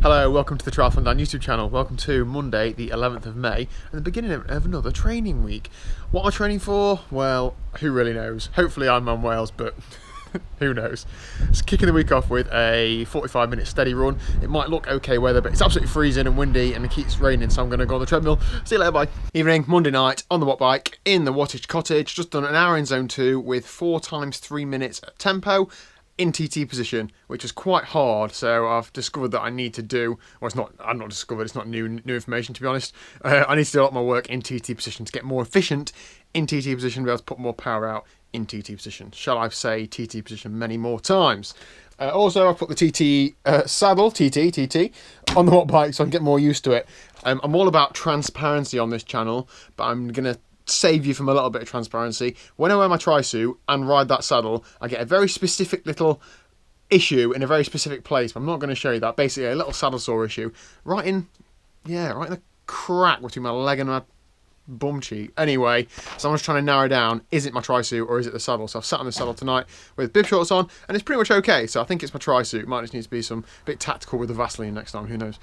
Hello, welcome to the TriathlonDan YouTube channel. Welcome to Monday, the 11th of May, and the beginning of another training week. What am I training for? Well, who really knows? Hopefully I'm on Wales, but who knows? Just kicking the week off with a 45-minute steady run. It might look okay weather, but it's absolutely freezing and windy and it keeps raining, so I'm going to go on the treadmill. See you later, bye. Evening, Monday night, on the watt bike, in the wattage cottage. Just done an hour in zone 2 with 4 times 3 minutes at tempo. In TT position, which is quite hard, so I've discovered that I need to do, or it's not, I've not discovered, it's not new information to be honest. I need to do a lot more work in TT position to get more efficient in TT position, to be able to put more power out in TT position. Shall I say TT position many more times? Also, I've put the TT saddle, TT, on the watt bike so I can get more used to it. I'm all about transparency on this channel, but I'm going to save you from a little bit of transparency. When I wear my tri-suit and ride that saddle, I get a very specific little issue in a very specific place. I'm not going to show you that. Basically, a little saddle sore issue right in the crack between my leg and my bum cheek. Anyway, so I'm just trying to narrow down, is it my tri-suit or is it the saddle? So I've sat on the saddle tonight with bib shorts on and it's pretty much okay. So I think it's my tri-suit. Might just need to be some bit tactical with the Vaseline next time, who knows.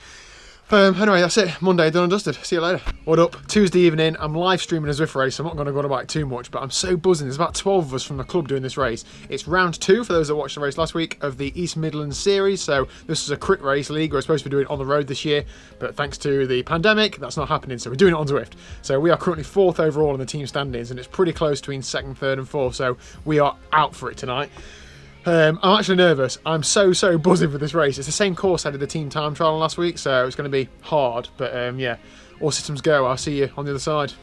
Anyway, that's it. Monday, done and dusted. See you later. What up? Tuesday evening, I'm live streaming a Zwift race. I'm not going to go on about it too much, but I'm so buzzing. There's about 12 of us from the club doing this race. It's round 2, for those that watched the race last week, of the East Midlands series. So this is a crit race league. We're supposed to be doing it on the road this year, but thanks to the pandemic, that's not happening. So we're doing it on Zwift. So we are currently 4th overall in the team standings, and it's pretty close between 2nd, 3rd and 4th. So we are out for it tonight. I'm actually nervous. I'm so buzzing for this race. It's the same course I did the team time trial last week, so it's going to be hard. But yeah, all systems go. I'll see you on the other side.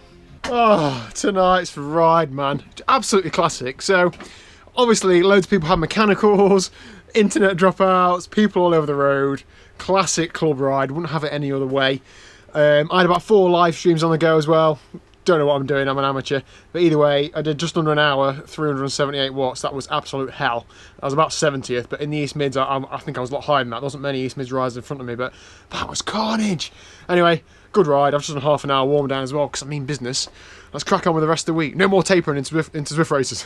Oh, tonight's ride, man. Absolutely classic. So, obviously, loads of people have mechanicals, internet dropouts, people all over the road. Classic club ride. Wouldn't have it any other way. I had about 4 live streams on the go as well. Don't know what I'm doing, I'm an amateur, but either way I did just under an hour, 378 watts. That was absolute hell. I was about 70th, but in the East Mids I think I was a lot higher than that. There wasn't many East Mids riders in front of me, but that was carnage. Anyway, good ride. I've just done half an hour warm down as well because I mean business. Let's crack on with the rest of the week. No more tapering into Zwift races.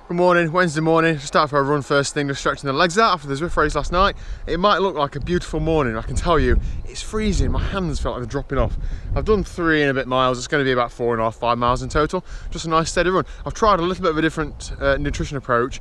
Good morning, Wednesday morning. Just out for a run first thing, just stretching the legs out after the Zwift race last night. It might look like a beautiful morning, I can tell you, it's freezing. My hands felt like they're dropping off. I've done 3 and a bit miles. It's going to be about 4.5, 5 miles in total. Just a nice steady run. I've tried a little bit of a different nutrition approach.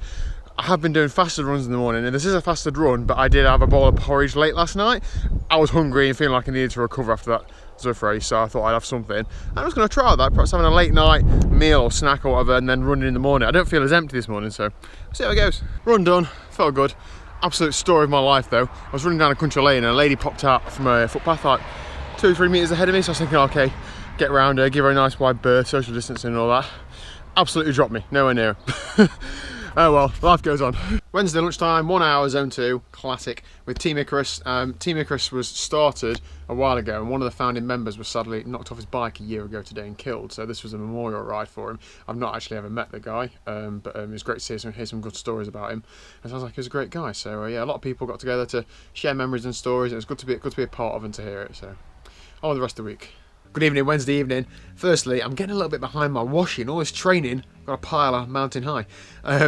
I have been doing fasted runs in the morning, and this is a fasted run, but I did have a bowl of porridge late last night. I was hungry and feeling like I needed to recover after that Zwift race, so I thought I'd have something. I was going to try that, perhaps having a late night meal or snack or whatever, and then running in the morning. I don't feel as empty this morning, so we'll see how it goes. Run done, felt good. Absolute story of my life though. I was running down a country lane and a lady popped out from a footpath like 2 or 3 metres ahead of me, so I was thinking, okay, get around her, give her a nice wide berth, social distancing and all that. Absolutely dropped me, nowhere near her. Oh well, life goes on. Wednesday lunchtime, 1 hour, zone 2, classic, with Team Icarus. Team Icarus was started a while ago, and one of the founding members was sadly knocked off his bike a year ago today and killed, so this was a memorial ride for him. I've not actually ever met the guy, but it was great to hear some good stories about him. It sounds like he was a great guy, so yeah, a lot of people got together to share memories and stories, and it was good to be a part of and to hear it, so on with the rest of the week. Good evening, Wednesday evening. Firstly, I'm getting a little bit behind my washing. All this training, got a pile of mountain high.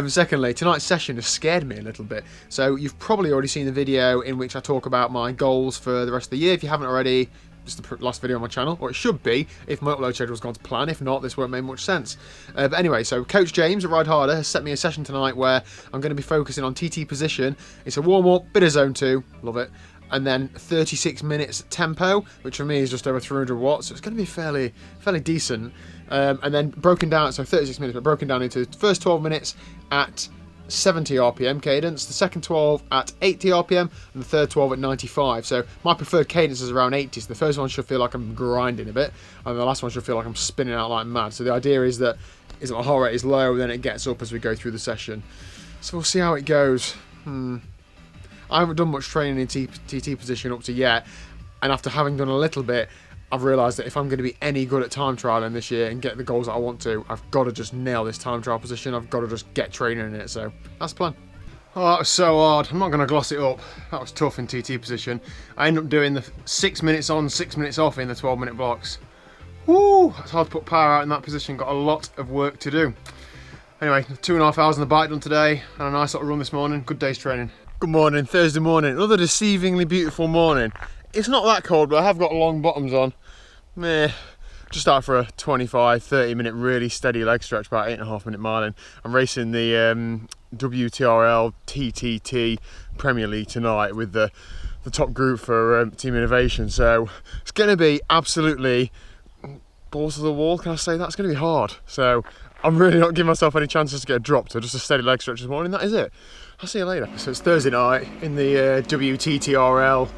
Secondly, tonight's session has scared me a little bit. So you've probably already seen the video in which I talk about my goals for the rest of the year. If you haven't already, it's the last video on my channel, or it should be if my upload schedule's gone to plan. If not, this won't make much sense. But anyway, so Coach James at Rideharder has set me a session tonight where I'm going to be focusing on TT position. It's a warm-up, bit of zone 2, love it. And then 36 minutes tempo, which for me is just over 300 watts, so it's going to be fairly decent. And then broken down, so 36 minutes, but broken down into the first 12 minutes at 70 RPM cadence, the second 12 at 80 RPM, and the third 12 at 95. So my preferred cadence is around 80, so the first one should feel like I'm grinding a bit, and the last one should feel like I'm spinning out like mad. So the idea is that my heart rate is low, and then it gets up as we go through the session. So we'll see how it goes. I haven't done much training in TT position up to yet, and after having done a little bit, I've realised that if I'm going to be any good at time trialling this year and get the goals that I want to, I've got to just nail this time trial position. I've got to just get training in it, so that's the plan. Oh, that was so hard. I'm not going to gloss it up. That was tough in TT position. I ended up doing the 6 minutes on, 6 minutes off in the 12-minute blocks. Woo! It's hard to put power out in that position. Got a lot of work to do. Anyway, 2.5 hours on the bike done today, and a nice little run this morning. Good day's training. Good morning, Thursday morning. Another deceivingly beautiful morning. It's not that cold, but I have got long bottoms on. Just out for a 25-30 minute really steady leg stretch, about 8.5 minute miling. I'm racing the WTRL TTT Premier League tonight with the top group for Team Innovation, so it's going to be absolutely balls to the wall. Can I say that? It's going to be hard, so I'm really not giving myself any chances to get dropped, so just a steady leg stretch this morning. That is it. I'll see you later. So it's Thursday night in the WTTRL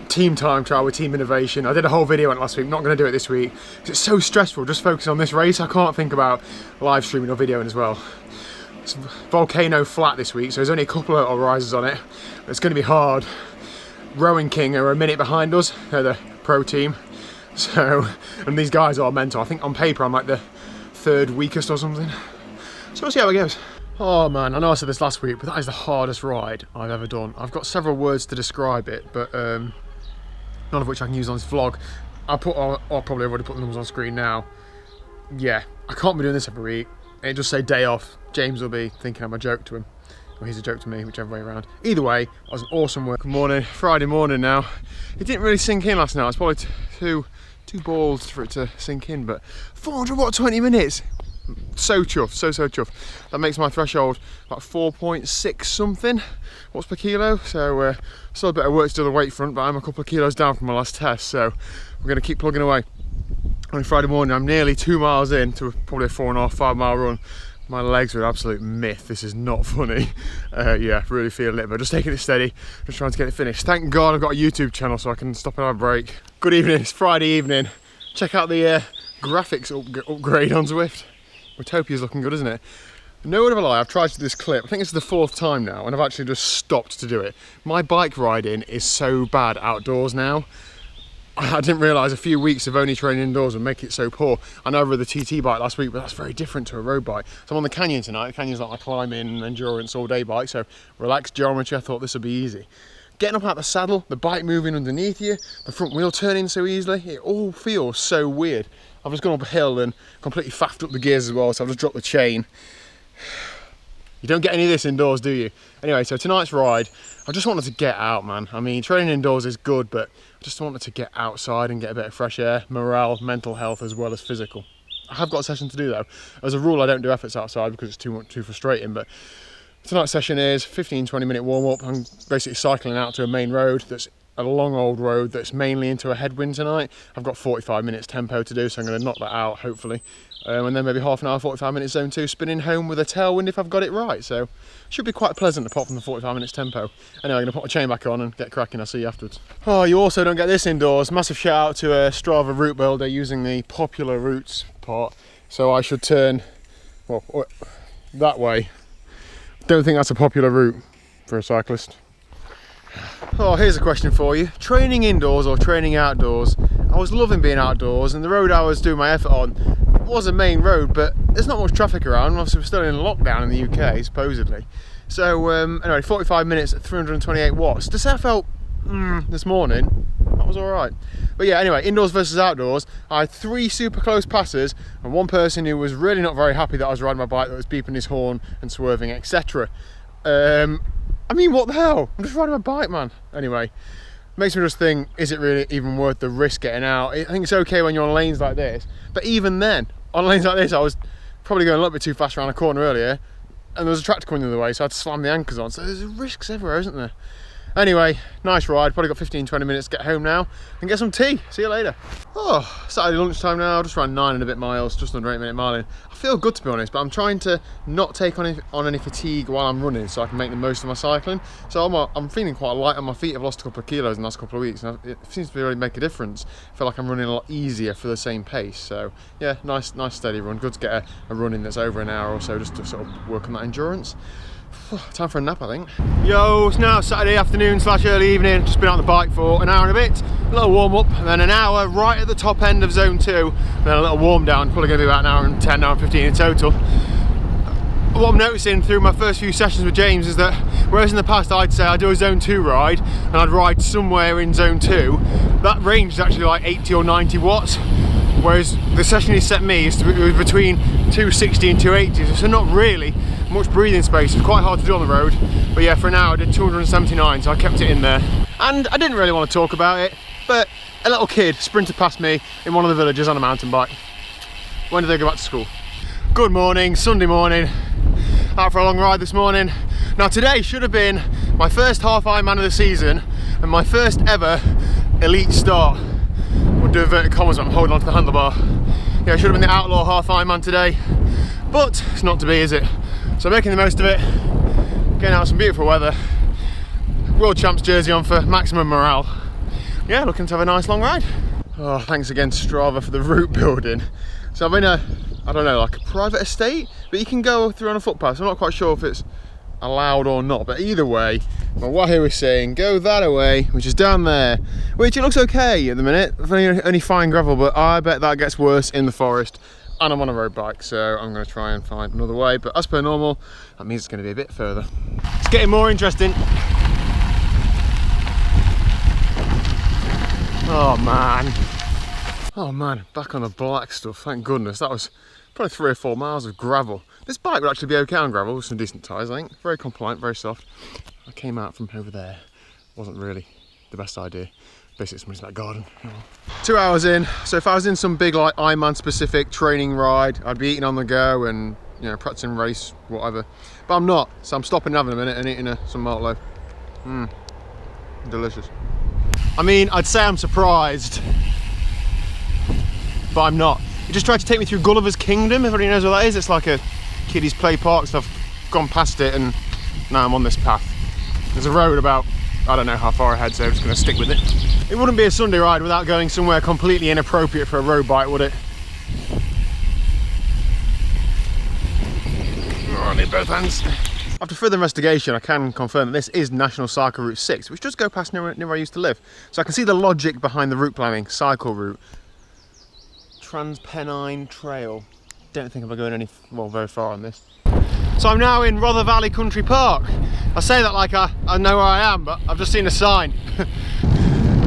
team time trial with Team Innovation. I did a whole video on it last week. I'm not going to do it this week because it's so stressful just focusing on this race. I can't think about live streaming or videoing as well. It's volcano flat this week, so there's only a couple of rises on it. It's going to be hard. Rowing King are a minute behind us. They're the pro team. So, and these guys are mental. I think on paper I'm like the 3rd weakest or something. So we'll see how it goes. Oh man, I know I said this last week, but that is the hardest ride I've ever done. I've got several words to describe it, but none of which I can use on this vlog. I'll probably already put the numbers on screen now. Yeah, I can't be doing this every week. It just say day off. James will be thinking I'm a joke to him. Or he's a joke to me, whichever way around. Either way, that was an awesome work. Good morning, Friday morning now. It didn't really sink in last night. It's probably too bald for it to sink in, but 400 watt 20 minutes. So chuffed, so chuffed. That makes my threshold about 4.6 something watts per kilo. So still a bit of work to do on the weight front, but I'm a couple of kilos down from my last test. So we're going to keep plugging away. On Friday morning, I'm nearly 2 miles in to probably a 4.5-5 mile run. My legs are an absolute myth. This is not funny. Yeah, really feeling it, but just taking it steady, just trying to get it finished. Thank God I've got a YouTube channel so I can stop and have a break. Good evening, it's Friday evening. Check out the graphics upgrade on Zwift. Utopia's looking good, isn't it? No word of a lie, I've tried to do this clip. I think it's the 4th time now, and I've actually just stopped to do it. My bike riding is so bad outdoors now. I didn't realise a few weeks of only training indoors would make it so poor. I know I rode the TT bike last week, but that's very different to a road bike. So I'm on the Canyon tonight. The Canyon's like my climbing, endurance, all-day bike, so relaxed geometry. I thought this would be easy. Getting up out the saddle, the bike moving underneath you, the front wheel turning so easily, it all feels so weird. I've just gone up a hill and completely faffed up the gears as well, so I've just dropped the chain. You don't get any of this indoors, do you? Anyway, so tonight's ride, I just wanted to get out, man. I mean, training indoors is good, but I just wanted to get outside and get a bit of fresh air, morale, mental health, as well as physical. I have got a session to do though. As a rule, I don't do efforts outside because it's too frustrating, but tonight's session is 15-20 minute warm-up. I'm basically cycling out to a main road that's a long old road that's mainly into a headwind tonight. I've got 45 minutes tempo to do, so I'm going to knock that out hopefully, and then maybe half an hour, 45 minutes zone 2, spinning home with a tailwind if I've got it right. So should be quite pleasant apart from the 45 minutes tempo. Anyway, I'm going to put my chain back on and get cracking. I'll see you afterwards. Oh, you also don't get this indoors. Massive shout out to Strava route builder using the popular routes part. So I should turn, well, that way. Don't think that's a popular route for a cyclist. Oh, here's a question for you. Training indoors or training outdoors? I was loving being outdoors, and the road I was doing my effort on was a main road, but there's not much traffic around. Obviously, we're still in lockdown in the UK, supposedly. So, anyway, 45 minutes at 328 watts. To say I felt this morning, that was all right. But yeah, anyway, indoors versus outdoors. I had 3 super close passes and 1 person who was really not very happy that I was riding my bike, that was beeping his horn and swerving, etc. I mean, what the hell? I'm just riding my bike, man. Anyway, makes me just think, is it really even worth the risk getting out? I think it's okay when you're on lanes like this, but even then, on lanes like this, I was probably going a little bit too fast around a corner earlier, and there was a tractor coming the other way, so I had to slam the anchors on. So there's risks everywhere, isn't there? Anyway, nice ride. Probably got 15-20 minutes to get home now and get some tea. See you later. Oh, Saturday lunchtime now. Just ran 9 and a bit miles, just under 8 minute miling. I feel good, to be honest, but I'm trying to not take on any fatigue while I'm running so I can make the most of my cycling. So I'm feeling quite light on my feet. I've lost a couple of kilos in the last couple of weeks, and it seems to really make a difference. I feel like I'm running a lot easier for the same pace. So yeah, nice steady run. Good to get a run in that's over an hour or so, just to sort of work on that endurance. Time for a nap, I think. Yo, it's now Saturday afternoon / early evening. Just been on the bike for an hour and a bit. A little warm up, and then an hour right at the top end of zone 2. And then a little warm down. Probably going to be about an hour and 10, hour and 15 in total. What I'm noticing through my first few sessions with James is that whereas in the past I'd say I'd do a zone 2 ride and I'd ride somewhere in zone 2, that range is actually like 80 or 90 watts. Whereas the session he set me is between 260 and 280, so not really much breathing space. It's quite hard to do on the road. But yeah, for now I did 279, so I kept it in there. And I didn't really want to talk about it, but a little kid sprinted past me in one of the villages on a mountain bike. When did they go back to school? Good morning, Sunday morning. Out for a long ride this morning. Now today should have been my first half Ironman of the season and my first ever elite start. We'll do inverted commas, I'm holding on to the handlebar. Yeah, it should have been the outlaw half Ironman today, but it's not to be, is it? So making the most of it, getting out some beautiful weather, World Champs jersey on for maximum morale. Yeah, looking to have a nice long ride. Oh, thanks again to Strava for the route building. So I'm in a, I don't know, like a private estate, but you can go through on a footpath. So I'm not quite sure if it's allowed or not, but either way, my wahoo is saying go that way, which is down there, which it looks okay at the minute, only fine gravel, but I bet that gets worse in the forest, and I'm on a road bike, so I'm going to try and find another way, but as per normal, that means it's going to be a bit further. It's getting more interesting. Oh man, back on the black stuff, thank goodness. That was probably 3 or 4 miles of gravel. This bike would actually be okay on gravel with some decent tyres, I think. Very compliant, very soft. I came out from over there. Wasn't really the best idea. Basically, somebody's back garden. 2 hours in, so if I was in some big like Ironman specific training ride, I'd be eating on the go and, you know, practicing race, whatever. But I'm not, so I'm stopping and having a minute and eating some malt loaf. Delicious. I mean, I'd say I'm surprised, but I'm not. He just tried to take me through Gulliver's Kingdom, everybody knows what that is. It's like a kiddies play park, so I've gone past it and now I'm on this path. There's a road about, I don't know how far ahead, so I'm just going to stick with it. It wouldn't be a Sunday ride without going somewhere completely inappropriate for a road bike, would it? Oh, I need both hands. After further investigation, I can confirm that this is National Cycle Route 6, which does go past near where I used to live. So I can see the logic behind the route planning, cycle route. Transpennine Trail. Don't think I'm going very far on this. So I'm now in Rother Valley Country Park. I say that like I know where I am, but I've just seen a sign.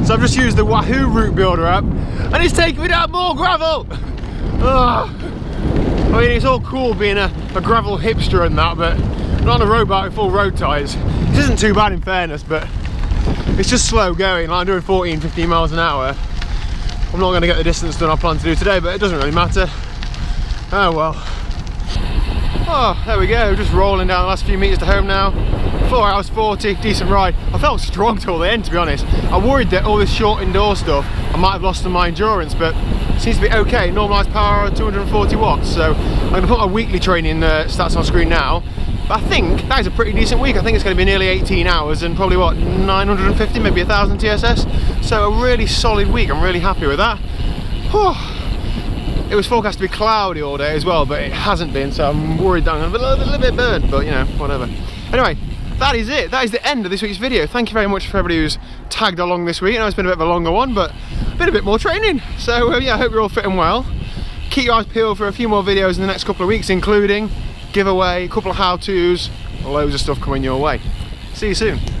So I've just used the Wahoo Route Builder app, and it's taking me down more gravel. Ugh. I mean, it's all cool being a gravel hipster and that, but not on a road bike with full road tyres. It isn't too bad in fairness, but it's just slow going. Like I'm doing 14-15 miles an hour. I'm not going to get the distance done I plan to do today, but it doesn't really matter. Oh well. Oh, there we go, just rolling down the last few metres to home now. 4 hours 40, decent ride. I felt strong till the end, to be honest. I worried that all this short indoor stuff, I might have lost some of my endurance, but it seems to be okay. Normalised power of 240 watts, so I'm going to put my weekly training stats on screen now. But I think that is a pretty decent week. I think it's going to be nearly 18 hours and probably what, 950, maybe 1000 TSS. So a really solid week. I'm really happy with that. Whew. It was forecast to be cloudy all day as well, but it hasn't been, so I'm worried that I'm going to be a little bit burnt, but you know, whatever. Anyway, that is it. That is the end of this week's video. Thank you very much for everybody who's tagged along this week. I know it's been a bit of a longer one, but been a bit more training. So yeah, I hope you're all fitting well. Keep your eyes peeled for a few more videos in the next couple of weeks, including giveaway, a couple of how-tos, loads of stuff coming your way. See you soon.